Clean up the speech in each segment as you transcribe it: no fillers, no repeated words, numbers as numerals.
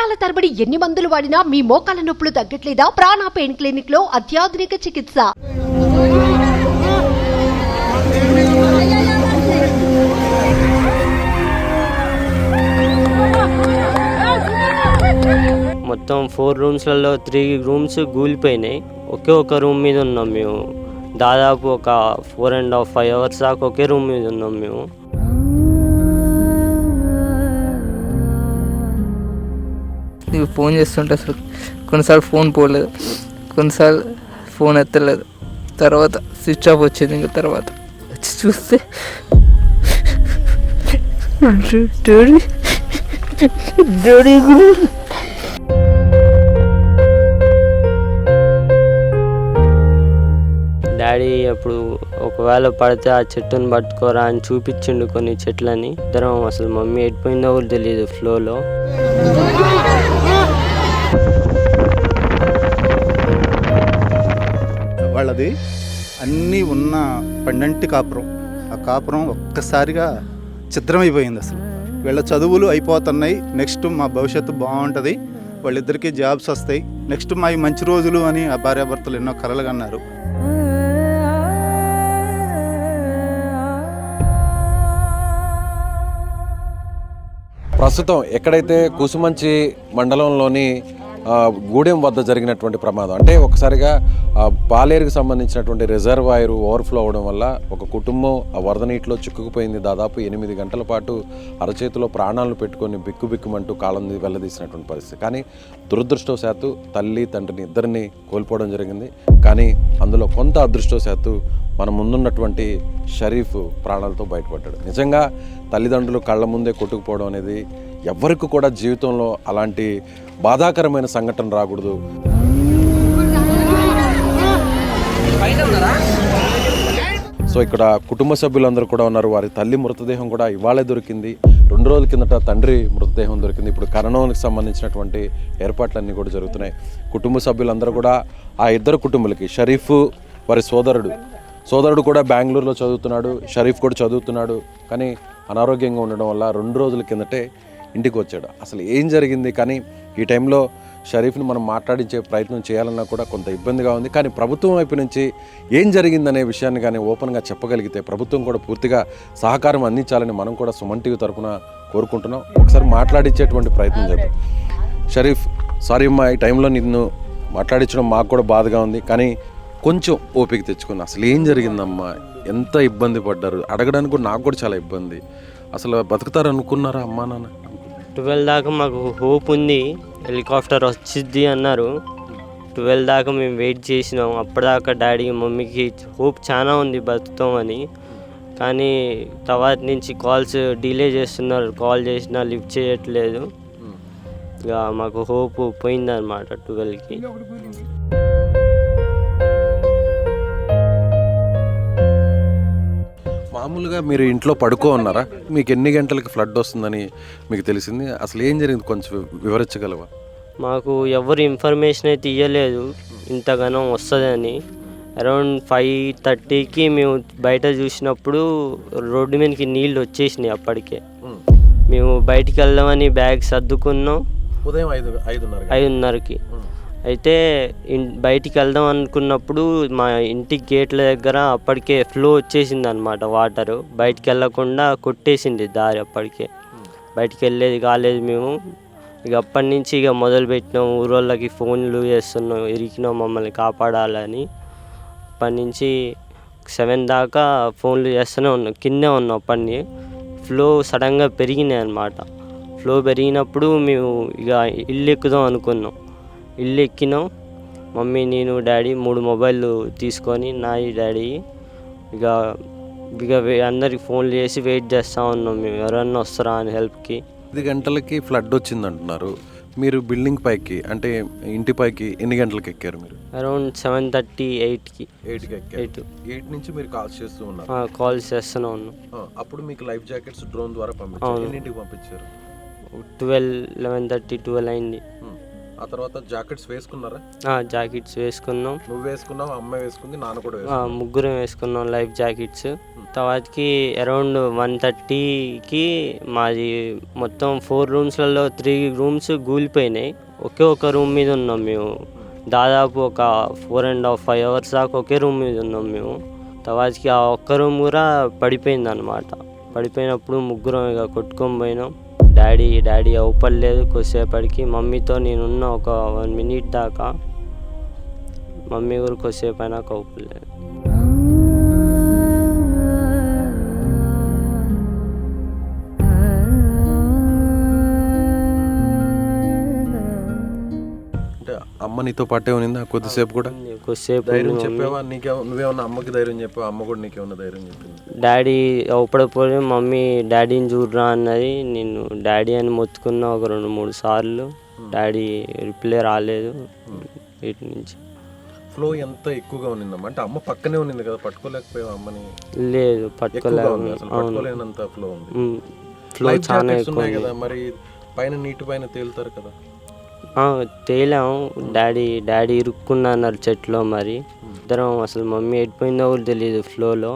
సంవత్సరాల తరబడి ఎన్ని మందులు వాడినా మీ మోకాల నొప్పులు తగ్గట్లేదా? ప్రాణ పెయిన్ క్లినిక్ లో అత్యాధునిక చికిత్స. మొత్తం 4 రూమ్స్లలో 3 రూమ్స్ కూలిపోయినాయి. ఒకే ఒక రూమ్ మీద ఉన్నాం మేము. దాదాపు ఒక 4.5 అవర్స్ దాకా ఒకే రూమ్ మీద ఉన్నాం మేము. నీకు ఫోన్ చేస్తుంటే అసలు కొన్నిసార్లు ఫోన్ పోలేదు, కొన్నిసార్లు ఫోన్ ఎత్తలేదు. తర్వాత స్విచ్ ఆఫ్ వచ్చింది. ఇంకా తర్వాత వచ్చి చూస్తే డాడీ అప్పుడు ఒకవేళ పడితే ఆ చెట్టుని పట్టుకోరా అని చూపించిండు కొన్ని చెట్లని. ఇద్దరం అసలు మమ్మీ ఎడిపోయిందో కూడా తెలియదు ఫ్లోలో. వాళ్ళది అన్నీ ఉన్న పండంటి కాపురం. ఆ కాపురం ఒక్కసారిగా చిత్రమైపోయింది. అసలు వీళ్ళ చదువులు అయిపోతున్నాయి, నెక్స్ట్ మా భవిష్యత్తు బాగుంటుంది, వాళ్ళిద్దరికీ జాబ్స్ వస్తాయి, నెక్స్ట్ మా మంచి రోజులు అని ఆ భార్యాభర్తలు ఎన్నో కలలు కన్నారు. ప్రస్తుతం ఎక్కడైతే కుసుమంచి మండలంలోని గూడెం వద్ద జరిగినటువంటి ప్రమాదం, అంటే ఒకసారిగా పాలేరుకు సంబంధించినటువంటి రిజర్వాయర్ ఓవర్ఫ్లో అవడం వల్ల ఒక కుటుంబం ఆ వరద నీటిలో చిక్కుకుపోయింది. దాదాపు 8 గంటల పాటు అరచేతిలో ప్రాణాలను పెట్టుకొని బిక్కుబిక్కుమంటూ కాలం వెళ్ళదీసినటువంటి పరిస్థితి. కానీ దురదృష్టవశాత్తు తల్లి తండ్రిని ఇద్దరిని కోల్పోవడం జరిగింది. కానీ అందులో కొంత అదృష్టవశాత్తు మన ముందున్నటువంటి షరీఫ్ ప్రాణాలతో బయటపడ్డాడు. నిజంగా తల్లిదండ్రులు కళ్ళ ముందే కొట్టుకుపోవడం అనేది ఎవ్వరికి కూడా జీవితంలో అలాంటి బాధాకరమైన సంఘటన రాకూడదు. సో ఇక్కడ కుటుంబ సభ్యులందరూ కూడా ఉన్నారు. వారి తల్లి మృతదేహం కూడా ఇవాళే దొరికింది. 2 రోజుల కిందట తండ్రి మృతదేహం దొరికింది. ఇప్పుడు కరోనాకి సంబంధించినటువంటి ఏర్పాట్లన్నీ కూడా జరుగుతున్నాయి. కుటుంబ సభ్యులందరూ కూడా ఆ ఇద్దరు కుటుంబాలకి, షరీఫ్ వారి సోదరుడు కూడా బెంగళూరులో చదువుతున్నాడు, షరీఫ్ కూడా చదువుతున్నాడు. కానీ అనారోగ్యంగా ఉండడం వల్ల 2 రోజుల కిందటే ఇంటికి వచ్చాడు. అసలు ఏం జరిగింది? కానీ ఈ టైంలో షరీఫ్ని మనం మాట్లాడించే ప్రయత్నం చేయాలన్నా కూడా కొంత ఇబ్బందిగా ఉంది. కానీ ప్రభుత్వం వైపు నుంచి ఏం జరిగిందనే విషయాన్ని కానీ ఓపెన్గా చెప్పగలిగితే ప్రభుత్వం కూడా పూర్తిగా సహకారం అందించాలని మనం కూడా సుమన్ టీవీ తరఫున కోరుకుంటున్నాం. ఒకసారి మాట్లాడించేటువంటి ప్రయత్నం చేద్దాం. షరీఫ్, సారీ అమ్మా, ఈ టైంలో నిన్ను మాట్లాడించడం మాకు కూడా బాధగా ఉంది. కానీ కొంచెం ఓపిక తెచ్చుకుని అసలు ఏం జరిగిందమ్మా, ఎంత ఇబ్బంది పడ్డారు అడగడానికి కూడా నాకు కూడా చాలా ఇబ్బంది. అసలు బతుకుతారు అనుకున్నారా అమ్మా నాన్న? 12 దాకా మాకు హోప్ ఉంది, హెలికాప్టర్ వచ్చిద్ది అన్నారు. 12 దాకా మేము వెయిట్ చేసినాం. అప్పటిదాకా డాడీ మమ్మీకి హోప్ చాలా ఉంది బతుకుతామని. కానీ తర్వాత నుంచి కాల్స్ డిలే చేస్తున్నారు, కాల్ చేసినా లిఫ్ట్ చేయట్లేదు. ఇక మాకు హోప్ పోయిందన్నమాట 12కి. మామూలుగా మీరు ఇంట్లో పడుకో ఉన్నారా? మీకు ఎన్ని గంటలకి ఫ్లడ్ వస్తుందని మీకు తెలిసింది? అసలు ఏం జరిగింది కొంచెం వివరించగలవా? మాకు ఎవరు ఇన్ఫర్మేషన్ అయితే ఇవ్వలేదు ఇంతగానో వస్తుందని. అరౌండ్ 5:30కి మేము బయట చూసినప్పుడు రోడ్డు మీదకి నీళ్ళు వచ్చేసినాయి. అప్పటికే మేము బయటికి వెళ్దామని బ్యాగ్ సర్దుకున్నాం ఉదయం 5:30కి. అయితే బయటికి వెళ్దాం అనుకున్నప్పుడు మా ఇంటి గేట్ల దగ్గర అప్పటికే ఫ్లో వచ్చేసింది అనమాట. వాటరు బయటికి వెళ్ళకుండా కొట్టేసింది దారి. అప్పటికే బయటికి వెళ్ళేది కాలేదు మేము. ఇక అప్పటి నుంచి ఇక మొదలుపెట్టినాం, ఊరోళ్ళకి ఫోన్లు చేస్తున్నాం, ఇరికినాం మమ్మల్ని కాపాడాలని. అప్పటి నుంచి 7 దాకా ఫోన్లు చేస్తూనే ఉన్నాం, కిందే ఉన్నాం. అప్పటిని ఫ్లో సడన్గా పెరిగినాయి అనమాట. ఫ్లో పెరిగినప్పుడు మేము ఇక ఇల్లు ఎక్కుదాం అనుకున్నాం. ఇల్లు ఎక్కినాం, మమ్మీ, నేను, డాడీ 3 మొబైల్ తీసుకొని నాయి డాడీ ఇక అందరికి ఫోన్లు చేసి వెయిట్ చేస్తూ ఉన్నాం మేము, ఎవరన్నా వస్తారా అని హెల్ప్కి. 5 గంటలకి ఫ్లడ్ వచ్చింది అంటున్నారు. మీరు బిల్డింగ్ పైకి, అంటే ఇంటి పైకి ఎన్ని గంటలకు ఎక్కారు మీరు? అరౌండ్ 7:30, 8కి. 8 నుంచి మీరు కాల్స్ చేస్తూ ఉన్నారు? కాల్స్ చేస్తూనే ఉన్నాం. అప్పుడు మీకు లైఫ్ జాకెట్స్ డ్రోన్ ద్వారా పంపించారు. ఎన్నింటికి పంపించారు? 12, 11:30, 12 అయింది. ఆ తర్వాత జాకెట్స్ వేసుకున్నారా? జాకెట్స్ వేసుకున్నాం. నువ్వు వేసుకున్నావు, అమ్మ వేసుకుంది, నాన్న కూడా వేసుకున్నావు. ముగ్గురం వేసుకున్నాం లైఫ్ జాకెట్స్. తర్వాతకి అరౌండ్ 1:30కి మాది మొత్తం 4 రూమ్స్లలో 3 రూమ్స్ కూలిపోయినాయి. ఒక రూమ్ మీద ఉన్నాం మేము. దాదాపు ఒక 4.5 అవర్స్ దాకా ఒకే రూమ్ మీద ఉన్నాం మేము. తర్వాతకి ఆ ఒక్క రూమ్ కూడా పడిపోయింది అనమాట. పడిపోయినప్పుడు ముగ్గురం ఇక కొట్టుకొని పోయినాం. డాడీ అవుపడలేదు. కొద్దిసేపటికి మమ్మీతో నేనున్న ఒక 1 minute దాకా. మమ్మీ కూడా కొద్దిసేపు అయినాక అవుపడలేదు. అంటే అమ్మ నీతో పాటే ఉన్నిందా కొద్దిసేపు కూడా? కొద్దిసేపు ధైర్యం చెప్పావా? నువ్వేమన్నా అమ్మకి ధైర్యం చెప్పావా? అమ్మ కూడా నీకేమన్నా ధైర్యం చెప్పింది? డాడీ అవుపడపోయి మమ్మీ డాడీని చూడరా అన్నది. నేను డాడీ అని మొత్తుకున్నా ఒక 2-3 సార్లు. డాడీ రిప్లై రాలేదు వీటి నుంచి. ఫ్లో ఎంత ఎక్కువగా ఉన్నిందమ్మా? అంటే అమ్మ పక్కనే ఉన్నింది కదా, పట్టుకోలేకపోయావు అమ్మని? లేదు, పట్టుకోలేనంత ఫ్లో ఉంది. ఫ్లో చాలా ఎక్కువ ఉన్నాయి కదా, మరి పైన నీటి పైన తేలుతారు కదా? తేలాము. డాడీ ఇరుక్కున్నా అన్నారు చెట్లో. మరి ఇద్దరం అసలు మమ్మీ ఎడిపోయిందో కూడా తెలియదు ఫ్లోలో.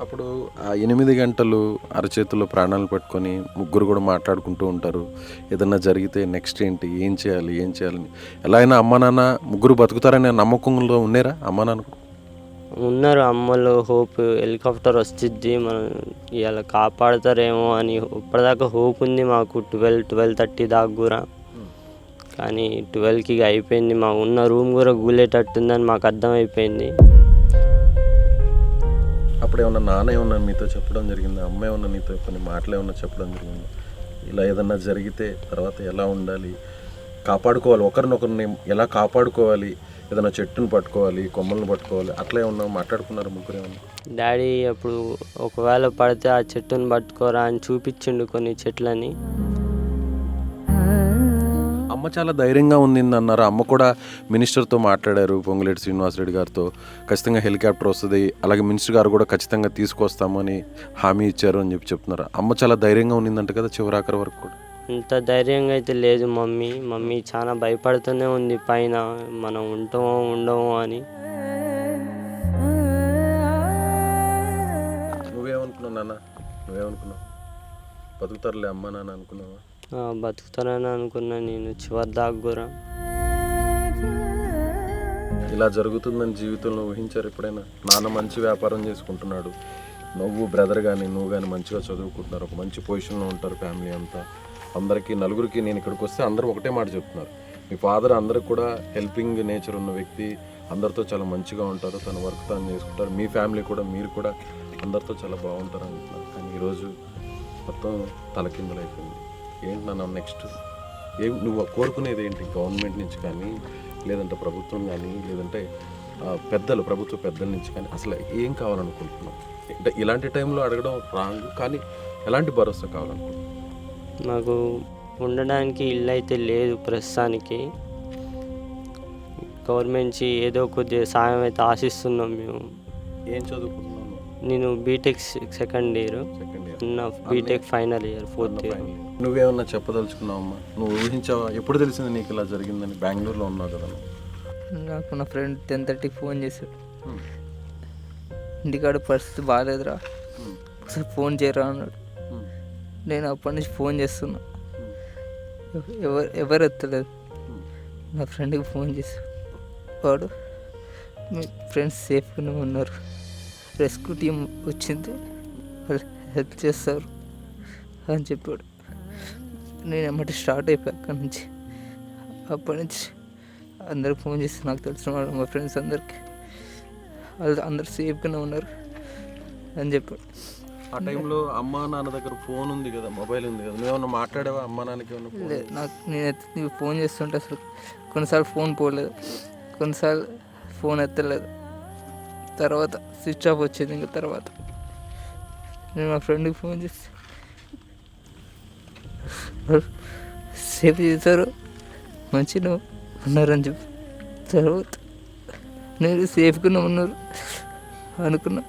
అప్పుడు ఆ 8 గంటలు అరచేతుల్లో ప్రాణాలు పట్టుకొని ముగ్గురు కూడా మాట్లాడుకుంటూ ఉంటారు. ఏదన్నా జరిగితే నెక్స్ట్ ఏంటి, ఏం చేయాలని. ఎలా అయినా అమ్మ నాన్న ముగ్గురు బతుకుతారనే నమ్మకంలో ఉన్నారా అమ్మ నాన్న? ఉన్నారు. అమ్మలో హోప్ హెలికాప్టర్ వస్తుంది, మనం ఇలా కాపాడుతారేమో అని ఇప్పటిదాకా హోప్ ఉంది మాకు. 12-12:30 దాకా కూడా. కానీ 12కి అయిపోయింది. మా ఉన్న రూమ్ కూడా కూలేటట్టుందని మాకు అర్థమైపోయింది. అప్పుడు ఏమన్నా నాన్న ఏమన్నా మీతో చెప్పడం జరిగిందా? అమ్మ ఏమన్నా నీతో కొన్ని మాటలు ఏమన్నా చెప్పడం జరిగిందా? ఇలా ఏదన్నా జరిగితే తర్వాత ఎలా ఉండాలి, కాపాడుకోవాలి, ఒకరినొకరిని ఎలా కాపాడుకోవాలి, ఏదైనా చెట్టును పట్టుకోవాలి, కొమ్మలను పట్టుకోవాలి, అట్లా ఏమన్నా మాట్లాడుకున్నారు ముగ్గురు ఏమన్నా? డాడీ అప్పుడు ఒకవేళ పడితే ఆ చెట్టును పట్టుకోరా అని చూపించిండు కొన్ని చెట్లని. అమ్మ చాలా ధైర్యంగా ఉంది అన్నారు. అమ్మ కూడా మినిస్టర్తో మాట్లాడారు, పొంగులేటి శ్రీనివాసరెడ్డి గారితో. ఖచ్చితంగా హెలికాప్టర్ వస్తుంది, అలాగే మినిస్టర్ గారు కూడా ఖచ్చితంగా తీసుకొస్తామని హామీ ఇచ్చారు అని చెప్తున్నారు. అమ్మ చాలా ధైర్యంగా ఉన్నిందంట కదా చివరాఖరి వరకు కూడా? ఇంత ధైర్యంగా అయితే లేదు మమ్మీ చాలా భయపడుతూనే ఉంది పైన, మనం ఉంటామో ఉండమో అని. నువ్వేమనుకున్నావు నాన్న? నువ్వేమనుకున్నావు? బతుకుతారులే అమ్మ నాన్న అనుకున్నావా? బతుకుతానని అనుకున్నా నేను చివరి దాకా కూడా. ఇలా జరుగుతుందని జీవితంలో ఊహించారు ఎప్పుడైనా? నాన్న మంచి వ్యాపారం చేసుకుంటున్నాడు, నువ్వు బ్రదర్ కానీ నువ్వు కానీ మంచిగా చదువుకుంటున్నారు, ఒక మంచి పొజిషన్లో ఉంటారు, ఫ్యామిలీ అంతా. అందరికీ నలుగురికి నేను ఇక్కడికి వస్తే అందరూ ఒకటే మాట చెప్తున్నారు, మీ ఫాదర్ అందరికి కూడా హెల్పింగ్ నేచర్ ఉన్న వ్యక్తి, అందరితో చాలా మంచిగా ఉంటారు, తన వర్క్ తను చేసుకుంటారు, మీ ఫ్యామిలీ కూడా మీరు కూడా అందరితో చాలా బాగుంటారు అంటున్నారు. కానీ ఈరోజు మొత్తం తలకిందులైపోయింది. ఏంటి నాన్న నెక్స్ట్? నువ్వు కోరుకునేది ఏంటి? గవర్నమెంట్ నుంచి కానీ, లేదంటే ప్రభుత్వం కానీ, లేదంటే ప్రభుత్వ పెద్దల నుంచి కానీ అసలు ఏం కావాలనుకుంటున్నావు? అంటే ఇలాంటి టైంలో అడగడం రాంగ్, కానీ ఎలాంటి భరోసా కావాలనుకుంటున్నావు? నాకు ఉండడానికి ఇల్లు అయితే లేదు ప్రస్తుతానికి. గవర్నమెంట్ నుంచి ఏదో కొద్దిగా సాయం అయితే ఆశిస్తున్నాం మేము. ఏం చదువుకుంటున్నాను? నేను BTech second year, BTech final year 4th year. నువ్వేమన్నా చెప్పదలుచుకున్నావమ్మా? నువ్వు ఊహించావా? ఎప్పుడు తెలిసింది నీకు ఇలా జరిగిందని? బెంగళూరులో ఉన్నావు కదా. నాకు నా ఫ్రెండ్ 10:30కి ఫోన్ చేశాడు, ఇంటికాడ పరిస్థితి బాగాలేదురా, ఒకసారి ఫోన్ చేయరా అన్నాడు. నేను అప్పటి నుంచి ఫోన్ చేస్తున్నా, ఎవరు ఎత్తలేదు. నా ఫ్రెండ్కి ఫోన్ చేశాడు, వాడు మీ ఫ్రెండ్స్ సేఫ్గానే ఉన్నారు, రెస్క్యూ టీం వచ్చింది, వాళ్ళు హెల్ప్ చేస్తారు అని చెప్పాడు. నేను ఏమంటే స్టార్ట్ అయిపోయా అక్కడి నుంచి. అప్పటి నుంచి అందరికి ఫోన్ చేస్తే నాకు తెలిసిన వాళ్ళు మా ఫ్రెండ్స్ అందరికి, వాళ్ళు అందరు సేఫ్గానే ఉన్నారు అని చెప్పాడు. ఆ టైంలో అమ్మ నాన్న దగ్గర ఫోన్ ఉంది కదా, మొబైల్ ఉంది కదా, నువ్వేమన్నా మాట్లాడావా అమ్మ నాన్నకి? లేదు, నాకు నేను ఫోన్ చేస్తుంటే అసలు కొన్నిసార్లు ఫోన్ పోలేదు, కొన్నిసార్లు ఫోన్ ఎత్తలేదు, తర్వాత స్విచ్ ఆఫ్ వచ్చింది. ఇంకా తర్వాత నేను మా ఫ్రెండ్కి ఫోన్ చేసి సేఫ్ చేశారు, మంచిగా ఉన్నారని చెప్పి, తర్వాత నేను సేఫ్గానే ఉన్నారు అనుకున్నా.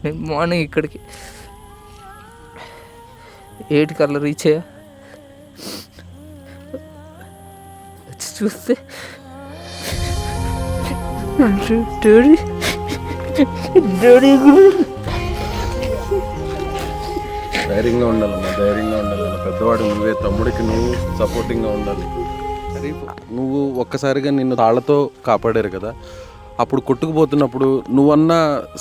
నేను మార్నింగ్ ఇక్కడికి 8 కల్లా రీచ్ అయ్యా. చూస్తే డాడీ డాడీ ధైర్యంగా ఉండాలమ్మా, ధైర్యంగా ఉండాలన్న. పెద్దవాడు నువ్వే, తమ్ముడికి నువ్వు సపోర్టింగ్గా ఉండాలి. నువ్వు ఒక్కసారిగా నిన్ను తాళ్లతో కాపాడారు కదా, అప్పుడు కొట్టుకుపోతున్నప్పుడు నువ్వన్నా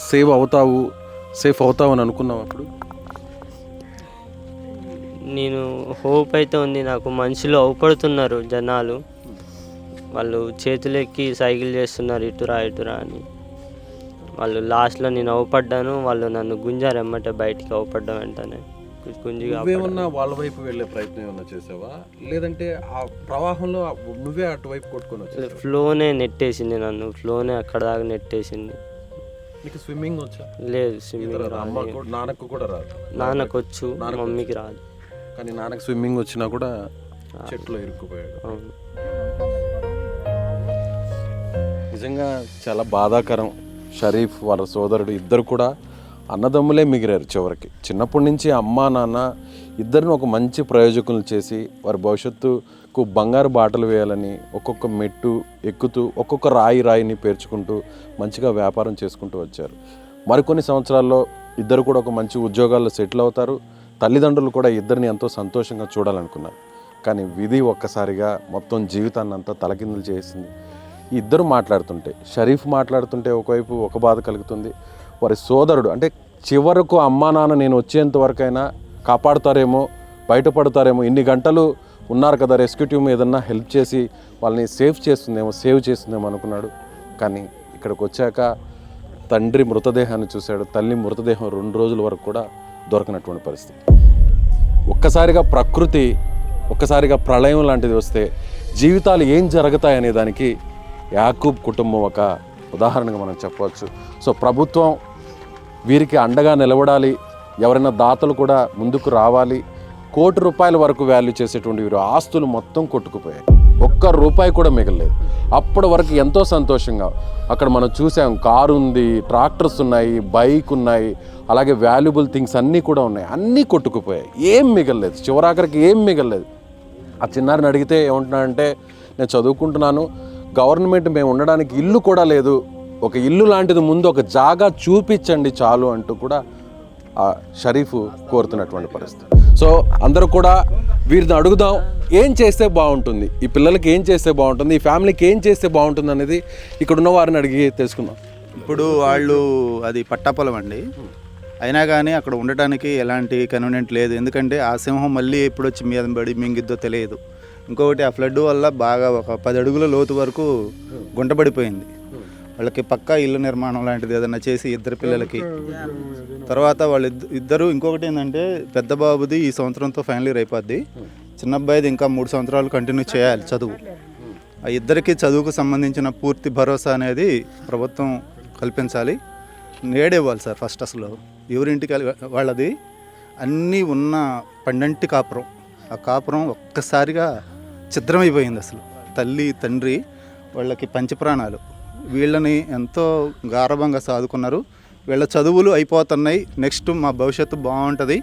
సేఫ్ అవుతావు అని అనుకున్నావు అప్పుడు? నేను హోప్ అయితే ఉంది నాకు. మనుషులు అవపడుతున్నారు జనాలు, వాళ్ళు చేతులెక్కి సైకిల్ చేస్తున్నారు ఇటురా ఇటురా అని. వాళ్ళు లాస్ట్లో నేను అవపడ్డాను, వాళ్ళు నన్ను గుంజారు ఎమ్మటే బయటికి. అవపడ్డం వెంటనే గుంజిగా నువ్వేమన్నా వాళ్ళ వైపు వెళ్ళే ప్రయత్నం ఏమన్నా చేసావా, లేదంటే ఆ ప్రవాహంలో నువ్వే అటువైపు కొట్టుకొని వచ్చావు? ఫ్లోనే నెట్టేసింది నన్ను, ఫ్లోనే అక్కడ దాకా నెట్టేసింది. నీకు స్విమ్మింగ్ వచ్చా? లేదు, స్విమ్మింగ్ అమ్మ నాన్నకు కూడా రాదు. నాన్నకు వచ్చు, మమ్మీకి రాదు. కానీ నాన్నకు స్విమ్మింగ్ వచ్చినా కూడా చెట్లో ఇరుక్కుపోయాడు. అవును. నిజంగా చాలా బాధాకరం. షరీఫ్ వాళ్ళ సోదరుడు ఇద్దరు కూడా అన్నదమ్ములే మిగిలారు చివరికి. చిన్నప్పటి నుంచి అమ్మా నాన్న ఇద్దరిని ఒక మంచి ప్రయోజకులను చేసి వారి భవిష్యత్తుకు బంగారు బాటలు వేయాలని ఒక్కొక్క మెట్టు ఎక్కుతూ ఒక్కొక్క రాయిని పేర్చుకుంటూ మంచిగా వ్యాపారం చేసుకుంటూ వచ్చారు. మరికొన్ని సంవత్సరాల్లో ఇద్దరు కూడా ఒక మంచి ఉద్యోగాల్లో సెటిల్ అవుతారు. తల్లిదండ్రులు కూడా ఇద్దరిని ఎంతో సంతోషంగా చూడాలనుకున్నారు. కానీ విధి ఒక్కసారిగా మొత్తం జీవితాన్ని అంతా తలకిందులు చేసింది. ఇద్దరు మాట్లాడుతుంటే, షరీఫ్ మాట్లాడుతుంటే ఒకవైపు ఒక బాధ కలుగుతుంది. వారి సోదరుడు అంటే చివరకు అమ్మా నాన్న నేను వచ్చేంత వరకైనా కాపాడుతారేమో, బయటపడతారేమో, ఇన్ని గంటలు ఉన్నారు కదా రెస్క్యూ టీమ్ ఏదన్నా హెల్ప్ చేసి వాళ్ళని సేవ్ చేస్తుందేమో అనుకున్నాడు. కానీ ఇక్కడికి వచ్చాక తండ్రి మృతదేహాన్ని చూశాడు. తల్లి మృతదేహం 2 రోజుల వరకు కూడా దొరకనటువంటి పరిస్థితి. ఒక్కసారిగా ప్రకృతి, ఒక్కసారిగా ప్రళయం లాంటిది వస్తే జీవితాలు ఏం జరుగుతాయనే దానికి యాకూబ్ కుటుంబం ఒక ఉదాహరణగా మనం చెప్పవచ్చు. సో ప్రభుత్వం వీరికి అండగా నిలబడాలి. ఎవరైనా దాతలు కూడా ముందుకు రావాలి. ₹1 కోటి వరకు వాల్యూ చేసేటువంటి వీరు ఆస్తులు మొత్తం కొట్టుకుపోయాయి. ₹1 కూడా మిగలలేదు. అప్పటి వరకు ఎంతో సంతోషంగా అక్కడ మనం చూసాం. కారు ఉంది, ట్రాక్టర్స్ ఉన్నాయి, బైక్ ఉన్నాయి, అలాగే వాల్యుబుల్ థింగ్స్ అన్నీ కూడా ఉన్నాయి. అన్నీ కొట్టుకుపోయాయి. ఏం మిగలలేదు, చివరాఖరికి ఏం మిగలలేదు. ఆ చిన్నారిని అడిగితే ఏమంటున్నాడంటే, నేను చదువుకుంటున్నాను, గవర్నమెంట్ మేము ఉండడానికి ఇల్లు కూడా లేదు, ఒక ఇల్లు లాంటిది ముందు ఒక జాగా చూపించండి చాలు అంటూ కూడా ఆ షరీఫ్ కోరుతున్నటువంటి పరిస్థితి. సో అందరూ కూడా వీరిని అడుగుదాం, ఏం చేస్తే బాగుంటుంది, ఈ పిల్లలకి ఏం చేస్తే బాగుంటుంది, ఈ ఫ్యామిలీకి ఏం చేస్తే బాగుంటుంది అనేది ఇక్కడ ఉన్న వారిని అడిగి తెలుసుకుందాం. ఇప్పుడు వాళ్ళు అది పట్టాపొలం అండి, అయినా కానీ అక్కడ ఉండటానికి ఎలాంటి కన్వీనియంట్ లేదు. ఎందుకంటే ఆ సింహం మళ్ళీ ఎప్పుడు వచ్చి మీద పడి మింగిద్దో తెలియదు. ఇంకొకటి ఆ ఫ్లడ్ వల్ల బాగా ఒక 10 అడుగుల లోతు వరకు గుంటపడిపోయింది. వాళ్ళకి పక్కా ఇల్లు నిర్మాణం లాంటిది ఏదైనా చేసి ఇద్దరు పిల్లలకి తర్వాత ఇద్దరు ఇంకొకటి ఏంటంటే పెద్ద బాబుది ఈ సంవత్సరంతో ఫైనల్ ఇయర్ అయిపోద్ది, చిన్న అబ్బాయిది ఇంకా 3 సంవత్సరాలు కంటిన్యూ చేయాలి చదువు. ఆ ఇద్దరికి చదువుకు సంబంధించిన పూర్తి భరోసా అనేది ప్రభుత్వం కల్పించాలి. నేడేవ్వాలి సార్. ఫస్ట్ అసలు ఎవరింటికి వాళ్ళది అన్నీ ఉన్న పండంటి కాపురం, ఆ కాపురం ఒక్కసారిగా ఛిద్రమైపోయింది. అసలు తల్లి తండ్రి వాళ్ళకి పంచప్రాణాలు, వీళ్ళని ఎంతో గారభంగా సాదుకున్నారు. వీళ్ళ చదువులు అయిపోతున్నాయి, నెక్స్ట్ మా భవిష్యత్తు బాగుంటుంది,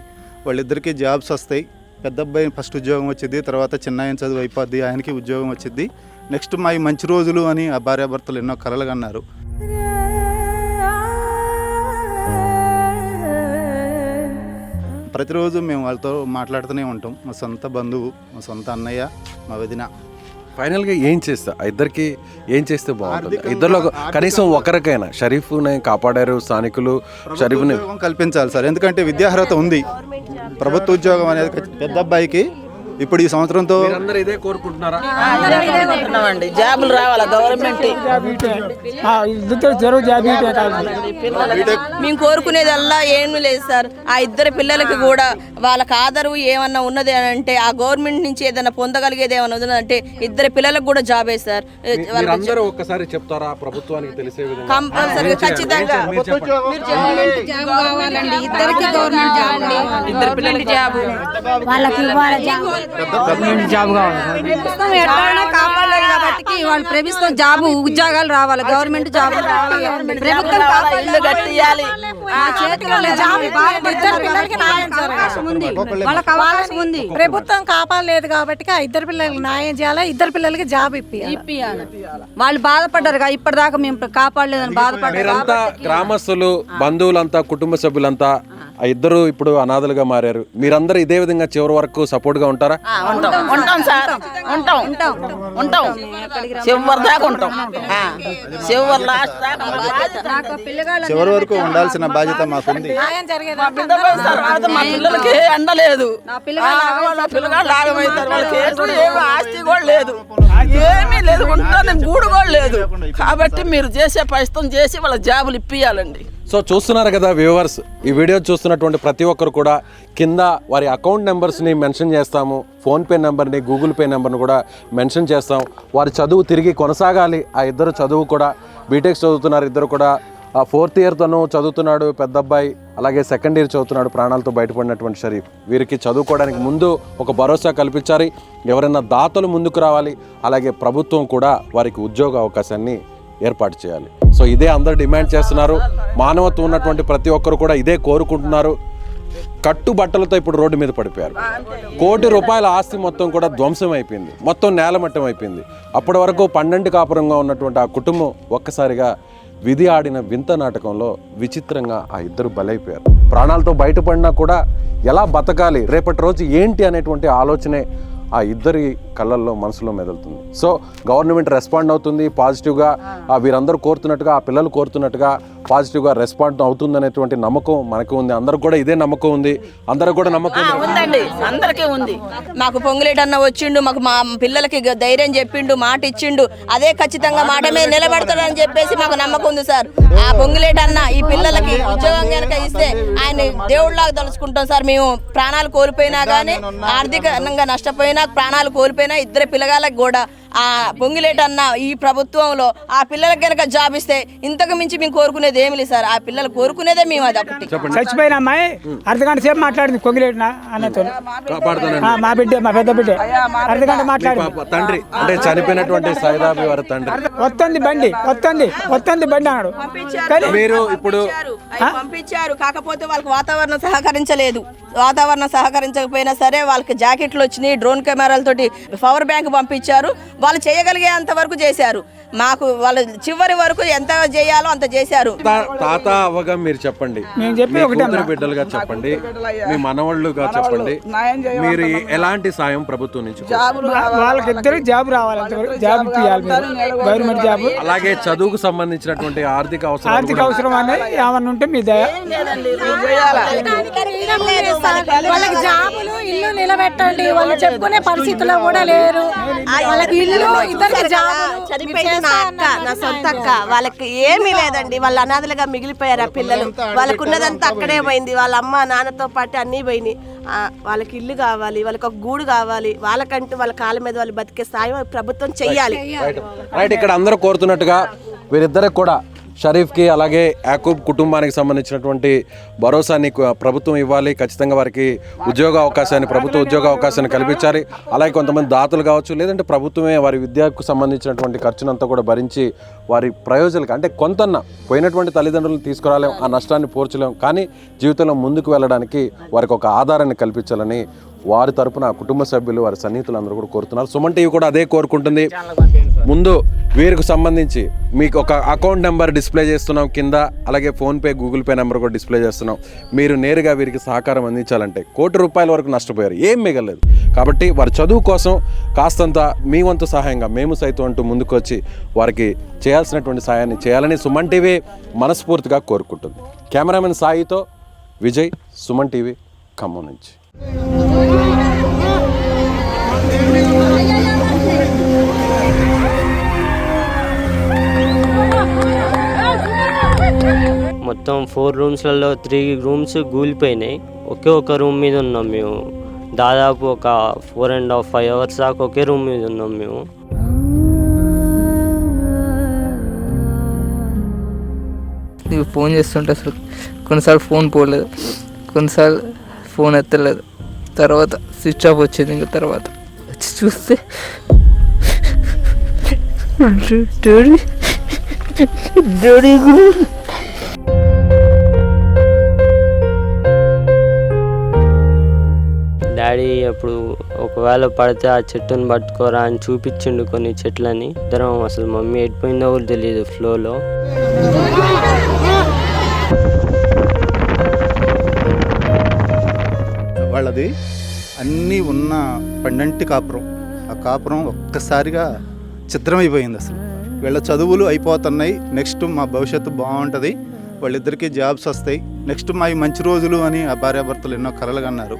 వాళ్ళిద్దరికీ జాబ్స్ వస్తాయి. పెద్ద అబ్బాయి ఫస్ట్ ఉద్యోగం వచ్చింది, తర్వాత చిన్నాయన చదువు అయిపోద్ది, ఆయనకి ఉద్యోగం వచ్చింది, నెక్స్ట్ మా మంచి రోజులు అని ఆ భార్యాభర్తలు ఎన్నో కలలు కన్నారు. ప్రతిరోజు మేము వాళ్ళతో మాట్లాడుతూనే ఉంటాం. మా సొంత బంధువు, మా సొంత అన్నయ్య, మా వదిన. ఫైనల్గా ఏం చేస్తా, ఇద్దరికి ఏం చేస్తే బాగుంటుంది? ఇద్దరిలో కనీసం ఒకరికైనా షరీఫ్ని కాపాడారు స్థానికులు, షరీఫ్ని కల్పించాలి సార్. ఎందుకంటే విద్యార్హత ఉంది, ప్రభుత్వ ఉద్యోగం అనేది పెద్ద అబ్బాయికి ఇప్పుడు ఈ సంవత్సరంతో ఇదే కోరుకుంటున్నారా? జాబులు రావాలా గవర్నమెంట్. మేము కోరుకునేదల్లా ఏమీ లేదు సార్. ఆ ఇద్దరు పిల్లలకి కూడా వాళ్ళకి ఆదరవు ఏమన్నా ఉన్నది అని అంటే, ఆ గవర్నమెంట్ నుంచి ఏదైనా పొందగలిగేది ఏమన్నా ఉన్నదంటే ఇద్దరు పిల్లలకు కూడా జాబే సార్. అందరూ ఒక్కసారి చెప్తారా ప్రభుత్వానికి తెలిసే విధంగా? కంపల్సరీగా ఖచ్చితంగా ఇద్దరికి గవర్నమెంట్ జాబ్, ఇద్దరు పిల్లలకి జాబు వాళ్ళకి కాపాడలేదు కాబట్టి వాళ్ళు ప్రభుత్వం జాబు ఉద్యోగాలు రావాలి, గవర్నమెంట్ జాబులు రావాలి, ప్రభుత్వం ఇల్లు కట్టియాలి. ఆ చేతిలో లేదు. ఇద్దరు పిల్లలకి అవకాశం ఉంది, వాళ్ళకి అవకాశం ఉంది. ప్రభుత్వం కాపాడలేదు కాబట్టి ఆ ఇద్దరు పిల్లలకి న్యాయం చేయాలి, ఇద్దరు పిల్లలకి జాబ్ ఇప్పియాలి. వాళ్ళు బాధపడ్డారు, ఇప్పటిదాకా మేము కాపాడలేదని బాధపడ్డారు. మీరంతా గ్రామస్తులు, బంధువులంతా, కుటుంబ సభ్యులంతా ఆ ఇద్దరు ఇప్పుడు అనాథలుగా మారారు. మీరందరూ ఇదే విధంగా చివరి వరకు సపోర్ట్ గా ఉంటారా? ఉంటాం సార్, ఉంటాం చివరి దాకా ఉంటాం. చివరి లాస్ట్ దాకా చివరి వరకు ఉండాల్సిన బాధ్యత మాకుంది. న్యాయం జరిగేది తర్వాత మా పిల్లలకి ఎండలేదు, పిల్లగాళ్ళు ఆగమవుతారు. వాళ్ళకి ఏమి ఆస్తి కూడా లేదు, ఏమీ లేదు, ఉంటాను గూడు కూడా లేదు. కాబట్టి మీరు చేసే ప్రయత్నం చేసి వాళ్ళ జాబులు ఇప్పియాలండి. సో చూస్తున్నారు కదా వ్యూవర్స్, ఈ వీడియో చూస్తున్నటువంటి ప్రతి ఒక్కరు కూడా కింద వారి అకౌంట్ నెంబర్స్ని మెన్షన్ చేస్తాము, ఫోన్పే నెంబర్ని, గూగుల్ పే నెంబర్ని కూడా మెన్షన్ చేస్తాం. వారి చదువు తిరిగి కొనసాగాలి. ఆ ఇద్దరు చదువు కూడా బీటెక్ చదువుతున్నారు, ఇద్దరు కూడా 4th ఇయర్ తను చదువుతున్నాడు పెద్ద అబ్బాయి, అలాగే 2nd ఇయర్ చదువుతున్నాడు ప్రాణాలతో బయటపడినటువంటి షరీఫ్. వీరికి చదువుకోవడానికి ముందు ఒక భరోసా కల్పించాలి, ఎవరైనా దాతలు ముందుకు రావాలి, అలాగే ప్రభుత్వం కూడా వారికి ఉద్యోగ అవకాశాన్ని ఏర్పాటు చేయాలి. సో ఇదే అందరు డిమాండ్ చేస్తున్నారు. మానవత్వం ఉన్నటువంటి ప్రతి ఒక్కరు కూడా ఇదే కోరుకుంటున్నారు. కట్టుబట్టలతో ఇప్పుడు రోడ్డు మీద పడిపోయారు. ₹1 కోటి ఆస్తి మొత్తం కూడా ధ్వంసం అయిపోయింది, మొత్తం నేలమట్టం అయిపోయింది. అప్పటి వరకు 12 కాపురంగా ఉన్నటువంటి ఆ కుటుంబం ఒక్కసారిగా విధి ఆడిన వింత నాటకంలో విచిత్రంగా ఆ ఇద్దరు బలైపోయారు. ప్రాణాలతో బయటపడినా కూడా ఎలా బతకాలి, రేపటి రోజు ఏంటి అనేటువంటి ఆలోచనే ఆ ఇద్దరి కళ్ళల్లో మనసులో మెదులుతుంది. సో గవర్నమెంట్ రెస్పాండ్ అవుతుంది పాజిటివ్గా, వీరందరూ కోరుతున్నట్టుగా, ఆ పిల్లలు కోరుతున్నట్టుగా పాజిటివ్గా రెస్పాండ్ అవుతుంది అనేటువంటి నమ్మకం మనకు ఉంది. అందరికి కూడా ఇదే నమ్మకం ఉంది, అందరికి కూడా నమ్మకం ఉందండి, అందరికీ ఉంది. మాకు పొంగులేటి అన్న వచ్చిండు, మాకు మా పిల్లలకి ధైర్యం చెప్పిండు, మాట ఇచ్చిండు, అదే ఖచ్చితంగా మాట మీద నిలబడతాడని చెప్పేసి మాకు నమ్మకం ఉంది సార్. ఆ పొంగులేటి అన్న ఈ పిల్లలకి ఉద్యోగం కనుక ఇస్తే ఆయన దేవుళ్ళలాగా తలుచుకుంటాం సార్. మేము ప్రాణాలు కోల్పోయినా కానీ, ఆర్థికంగా నష్టపోయినా, ప్రాణాలు కోల్పోయినా, ఇద్దరు పిల్లగాళ్ళకి కూడా ఆ పొంగిలేటి అన్న ఈ ప్రభుత్వంలో ఆ పిల్లలకి కనుక జాబ్ ఇస్తే ఇంతకు మించి మేము కోరుకునేది ఏమి లేదు సార్. ఆ పిల్లలు కోరుకునేదే మేము అది ఒకటి. చచ్చిపోయిన అమ్మాయి అర్ధగంట సేపు మాట్లాడింది పొంగిలేటి అన్నతో, మా బిడ్డ, మా పెద్ద బిడ్డ అర్ధగంట మాట్లాడింది. తండ్రి అంటే చనిపోయినటువంటి సైదాబి వారి తండ్రి వస్తుంది బండి అన్నాడు. మీరు ఇప్పుడు పంపించారు, కాకపోతే వాళ్ళకి వాతావరణం సహకరించలేదు. వాతావరణం సహకరించకపోయినా సరే వాళ్ళకి జాకెట్లు వచ్చినాయి, డ్రోన్ కెమెరాలతోటి పవర్ బ్యాంక్ పంపించారు. వాళ్ళు చేయగలిగేంత వరకు చేశారు. మాకు వాళ్ళు చివరి వరకు ఎంత చేయాలో అంత చేశారు. తాత అవ్వగా మీరు చెప్పండి, బిడ్డలుగా చెప్పండి, మీ మనవాళ్ళుగా చెప్పండి, మీరు ఎలాంటి సాయం ప్రభుత్వం నుంచి? వాళ్ళకి ఇద్దరు జాబ్ రావాలి, జాబ్ ఇవ్వాలి, గవర్నమెంట్ జాబ్, అలాగే చదువుకు సంబంధించినటువంటి ఆర్థిక అవసరం అనేది ఏమన్నా ఉంటే మీ దయ. వాళ్ళకి జాబులు, ఇల్లు నిలబెట్టండి. వాళ్ళు చెప్పుకునే పరిస్థితిలో కూడా లేరు. వాళ్ళకి ఇల్లు, ఇద్దరికి జాబులు. చనిపోయింది నా అక్క, నా సొంత అక్క. వాళ్ళకి ఏమీ లేదండి, వాళ్ళ అనాథలుగా మిగిలిపోయారు. ఆ పిల్లలు వాళ్ళకు ఉన్నదంతా అక్కడే పోయింది. వాళ్ళ అమ్మ నాన్నతో పాటు అన్నీ పోయినాయి. వాళ్ళకి ఇల్లు కావాలి, వాళ్ళకి ఒక గూడు కావాలి, వాళ్ళకంటూ వాళ్ళ కాళ్ళ మీద వాళ్ళు బతికే సాయం ప్రభుత్వం చెయ్యాలి. రైట్, ఇక్కడ అందరూ కోరుతున్నట్టుగా వీరిద్దరికి కూడా, షరీఫ్కి అలాగే యాకూబ్ కుటుంబానికి సంబంధించినటువంటి భరోసాని ప్రభుత్వం ఇవ్వాలి. ఖచ్చితంగా వారికి ఉద్యోగ అవకాశాన్ని, ప్రభుత్వ ఉద్యోగ అవకాశాన్ని కల్పించాలి. అలాగే కొంతమంది దాతలు కావచ్చు, లేదంటే ప్రభుత్వమే వారి విద్యకు సంబంధించినటువంటి ఖర్చునంతా కూడా భరించి వారి ప్రయోజనాలకు, అంటే కొంతన్న పోయినటువంటి తల్లిదండ్రులను తీసుకురాలేం, ఆ నష్టాన్ని పోర్చలేం, కానీ జీవితంలో ముందుకు వెళ్ళడానికి వారికి ఒక ఆధారాన్ని కల్పించాలని వారి తరపున కుటుంబ సభ్యులు, వారి సన్నిహితులందరూ కూడా కోరుతున్నారు. సుమన్ టీవీ కూడా అదే కోరుకుంటుంది. ముందు వీరికి సంబంధించి మీకు ఒక అకౌంట్ నెంబర్ డిస్ప్లే చేస్తున్నాం కింద, అలాగే ఫోన్పే, గూగుల్ పే నెంబర్ కూడా డిస్ప్లే చేస్తున్నాం. మీరు నేరుగా వీరికి సహకారం అందించాలంటే ₹1 కోటి వరకు నష్టపోయారు, ఏం మిగలేదు. కాబట్టి వారి చదువు కోసం కాస్తంత మీ వంతు సహాయంగా మేము సైతం అంటూ ముందుకు వచ్చి వారికి చేయాల్సినటువంటి సహాయాన్ని చేయాలని సుమన్ టీవీ మనస్ఫూర్తిగా కోరుకుంటుంది. కెమెరామెన్ సాయితో విజయ్, సుమన్ టీవీ, ఖమ్మం నుంచి. మొత్తం 4 రూమ్స్లలో 3 రూమ్స్ కూలిపోయినాయి. ఒకే ఒక రూమ్ మీద ఉన్నాం మేము. దాదాపు ఒక 4.5 అవర్స్ దాకా ఒకే రూమ్ మీద ఉన్నాం మేము. నీకు ఫోన్ చేస్తుంటే అసలు కొన్నిసార్లు ఫోన్ పోలేదు, కొన్నిసార్లు ఫోన్ ఎత్తలేదు. తర్వాత స్విచ్ ఆఫ్ వచ్చింది. ఇంకా తర్వాత వచ్చి చూస్తే డాడీ అప్పుడు ఒకవేళ పడితే ఆ చెట్టుని పట్టుకోరా అని చూపించిండు కొన్ని చెట్లని. ఇద్దరం అసలు మమ్మీ ఎడిపోయిందో కూడా తెలియదు ఫ్లోలో. వాళ్ళది అన్నీ ఉన్న పండంటి కాపురం. ఆ కాపురం ఒక్కసారిగా చిత్రమైపోయింది అసలు. వీళ్ళ చదువులు అయిపోతున్నాయి, నెక్స్ట్ మా భవిష్యత్తు బాగుంటుంది, వాళ్ళిద్దరికీ జాబ్స్ వస్తాయి, నెక్స్ట్ మా మంచి రోజులు అని ఆ భార్యాభర్తలు ఎన్నో కలలు కన్నారు.